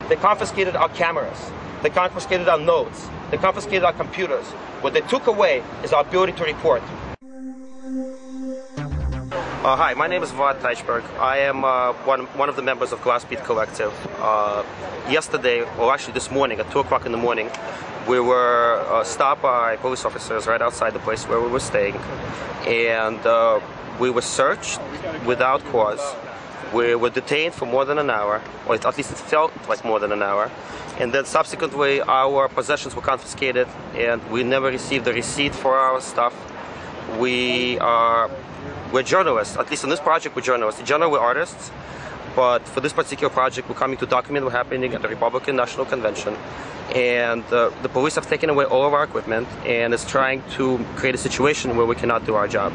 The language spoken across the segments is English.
They confiscated our cameras. They confiscated our notes. They confiscated our computers. What they took away is our ability to report. Hi, my name is Vlad Teichberg. I am one of the members of Glassbeat Collective. Yesterday, or actually this morning, at 2 o'clock in the morning, we were stopped by police officers right outside the place where we were staying. And we were searched without cause. We were detained for more than an hour, or at least it felt like more than an hour. And then subsequently, our possessions were confiscated, and we never received a receipt for our stuff. We're journalists. At least on this project, we're journalists. In general, we're artists. But for this particular project, we're coming to document what's happening at the Republican National Convention. And the police have taken away all of our equipment and is trying to create a situation where we cannot do our job.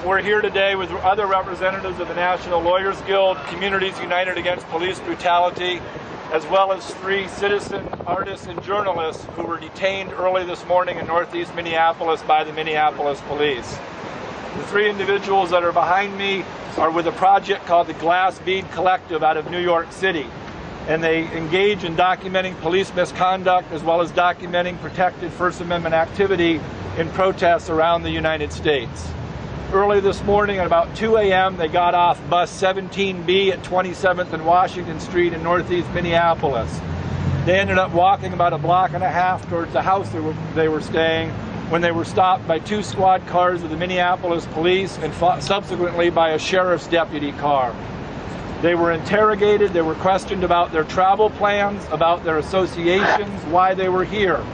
We're here today with other representatives of the National Lawyers Guild, Communities United Against Police Brutality, as well as 3 citizen artists and journalists who were detained early this morning in northeast Minneapolis by the Minneapolis police. The 3 individuals that are behind me are with a project called the Glassbeat Collective out of New York City. And they engage in documenting police misconduct as well as documenting protected First Amendment activity in protests around the United States. Early this morning at about 2 a.m. they got off bus 17B at 27th and Washington Street in northeast Minneapolis. They ended up walking about a block and a half towards the house they were staying when they were stopped by 2 squad cars of the Minneapolis police and subsequently by a sheriff's deputy car. They were interrogated, they were questioned about their travel plans, about their associations, why they were here.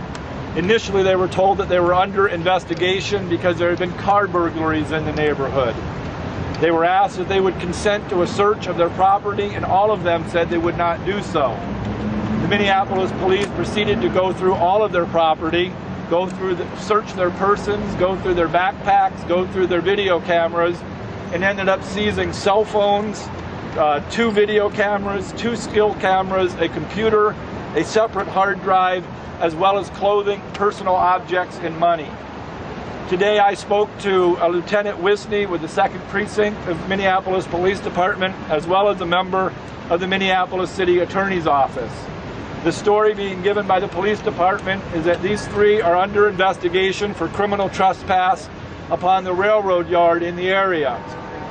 Initially, they were told that they were under investigation because there had been car burglaries in the neighborhood. They were asked if they would consent to a search of their property, and all of them said they would not do so. The Minneapolis police proceeded to go through all of their property, search their persons, go through their backpacks, go through their video cameras, and ended up seizing cell phones, 2 video cameras, 2 still cameras, a computer, a separate hard drive, as well as clothing, personal objects, and money. Today I spoke to Lieutenant Wisney with the 2nd Precinct of Minneapolis Police Department, as well as a member of the Minneapolis City Attorney's Office. The story being given by the police department is that these 3 are under investigation for criminal trespass upon the railroad yard in the area.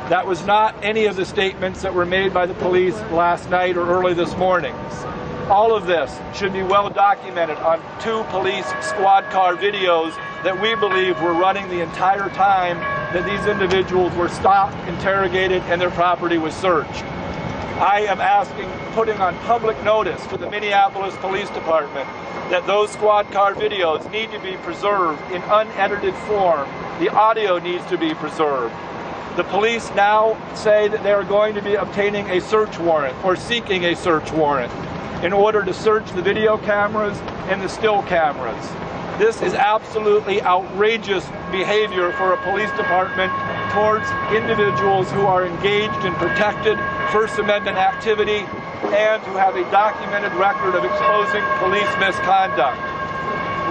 That was not any of the statements that were made by the police last night or early this morning. All of this should be well documented on 2 police squad car videos that we believe were running the entire time that these individuals were stopped, interrogated, and their property was searched. I am putting on public notice to the Minneapolis Police Department that those squad car videos need to be preserved in unedited form. The audio needs to be preserved. The police now say that they are going to be obtaining a search warrant or seeking a search warrant in order to search the video cameras and the still cameras. This is absolutely outrageous behavior for a police department towards individuals who are engaged in protected First Amendment activity and who have a documented record of exposing police misconduct.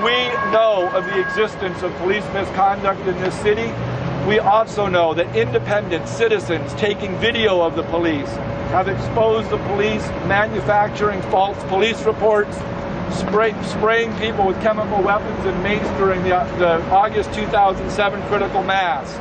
We know of the existence of police misconduct in this city. We also know that independent citizens taking video of the police have exposed the police manufacturing false police reports, spraying people with chemical weapons and mace during the August 2007 critical mass.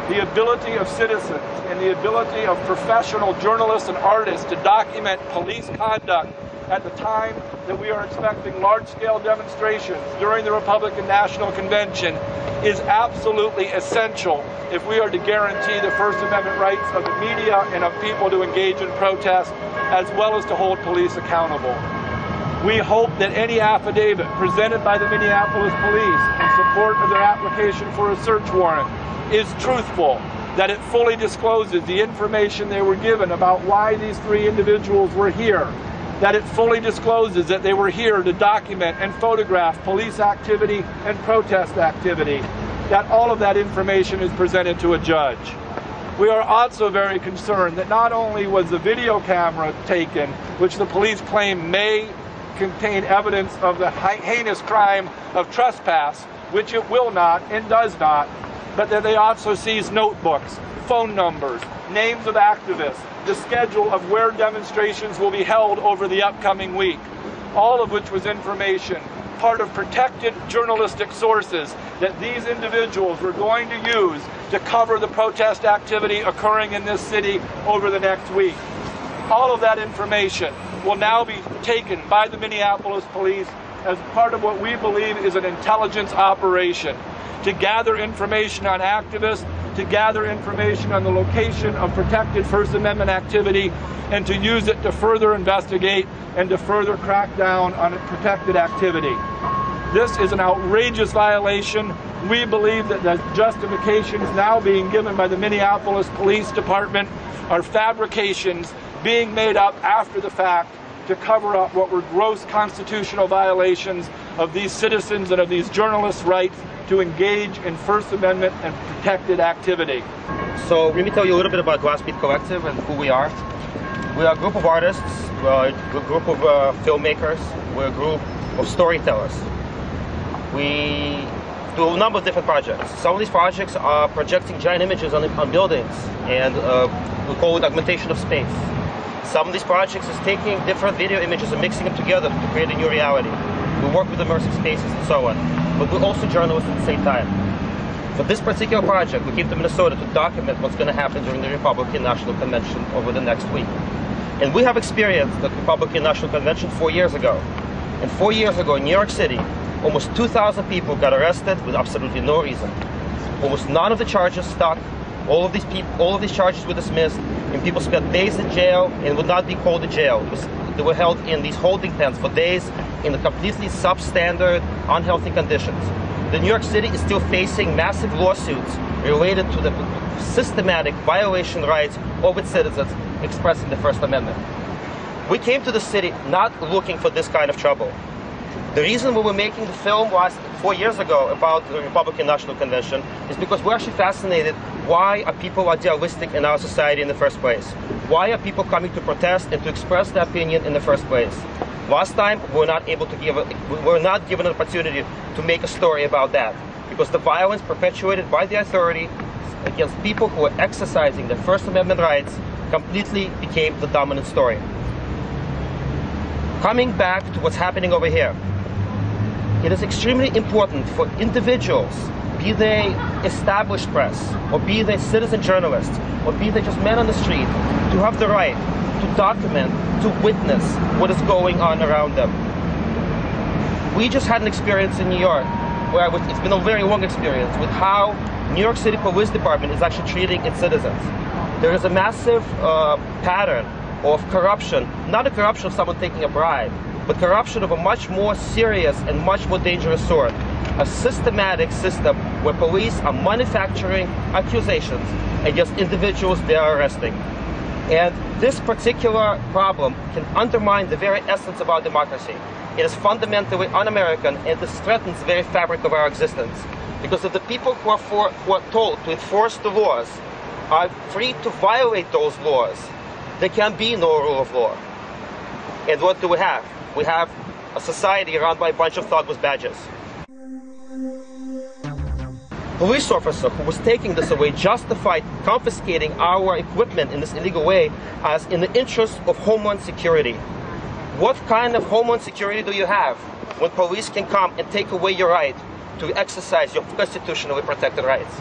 The ability of citizens and the ability of professional journalists and artists to document police conduct at the time that we are expecting large-scale demonstrations during the Republican National Convention is absolutely essential if we are to guarantee the First Amendment rights of the media and of people to engage in protest, as well as to hold police accountable. We hope that any affidavit presented by the Minneapolis police in support of their application for a search warrant is truthful, that it fully discloses the information they were given about why these 3 individuals were here, that it fully discloses that they were here to document and photograph police activity and protest activity, that all of that information is presented to a judge. We are also very concerned that not only was the video camera taken, which the police claim may contain evidence of the heinous crime of trespass, which it will not and does not, but that they also seized notebooks phone numbers, names of activists, the schedule of where demonstrations will be held over the upcoming week, all of which was information, part of protected journalistic sources that these individuals were going to use to cover the protest activity occurring in this city over the next week. All of that information will now be taken by the Minneapolis police as part of what we believe is an intelligence operation to gather information on activists, to gather information on the location of protected First Amendment activity, and to use it to further investigate and to further crack down on protected activity. This is an outrageous violation. We believe that the justifications now being given by the Minneapolis Police Department are fabrications being made up after the fact to cover up what were gross constitutional violations of these citizens and of these journalists' rights to engage in First Amendment and protected activity. So let me tell you a little bit about Grassroots Collective and who we are. We are a group of artists, we're a group of filmmakers, we're a group of storytellers. We do a number of different projects. Some of these projects are projecting giant images on buildings, and we call it augmentation of space. Some of these projects is taking different video images and mixing them together to create a new reality. We work with immersive spaces and so on, but we're also journalists at the same time. For this particular project, we came to Minnesota to document what's going to happen during the Republican National Convention over the next week. And we have experienced the Republican National Convention 4 years ago. And 4 years ago in New York City, almost 2,000 people got arrested with absolutely no reason. Almost none of the charges stuck. All of these charges were dismissed, and people spent days in jail and would not be called to jail. They were held in these holding pens for days in the completely substandard, unhealthy conditions. The New York City is still facing massive lawsuits related to the systematic violation rights of its citizens expressing the First Amendment. We came to the city not looking for this kind of trouble. The reason we were making the film 4 years ago about the Republican National Convention is because we're actually fascinated why are people idealistic in our society in the first place? Why are people coming to protest and to express their opinion in the first place? Last time we were not given an opportunity to make a story about that because the violence perpetuated by the authority against people who are exercising their First Amendment rights completely became the dominant story. Coming back to what's happening over here, it is extremely important for individuals, be they established press, or be they citizen journalists, or be they just men on the street, to have the right to document, to witness what is going on around them. We just had an experience in New York, where it's been a very long experience, with how New York City Police Department is actually treating its citizens. There is a massive pattern of corruption, not a corruption of someone taking a bribe, but corruption of a much more serious and much more dangerous sort. A systematic system where police are manufacturing accusations against individuals they are arresting. And this particular problem can undermine the very essence of our democracy. It is fundamentally un-American, and this threatens the very fabric of our existence. Because if the people who are told to enforce the laws are free to violate those laws, there can be no rule of law. And what do we have? We have a society run by a bunch of thug with badges. Police officer who was taking this away justified confiscating our equipment in this illegal way as in the interest of homeland security. What kind of homeland security do you have when police can come and take away your right to exercise your constitutionally protected rights?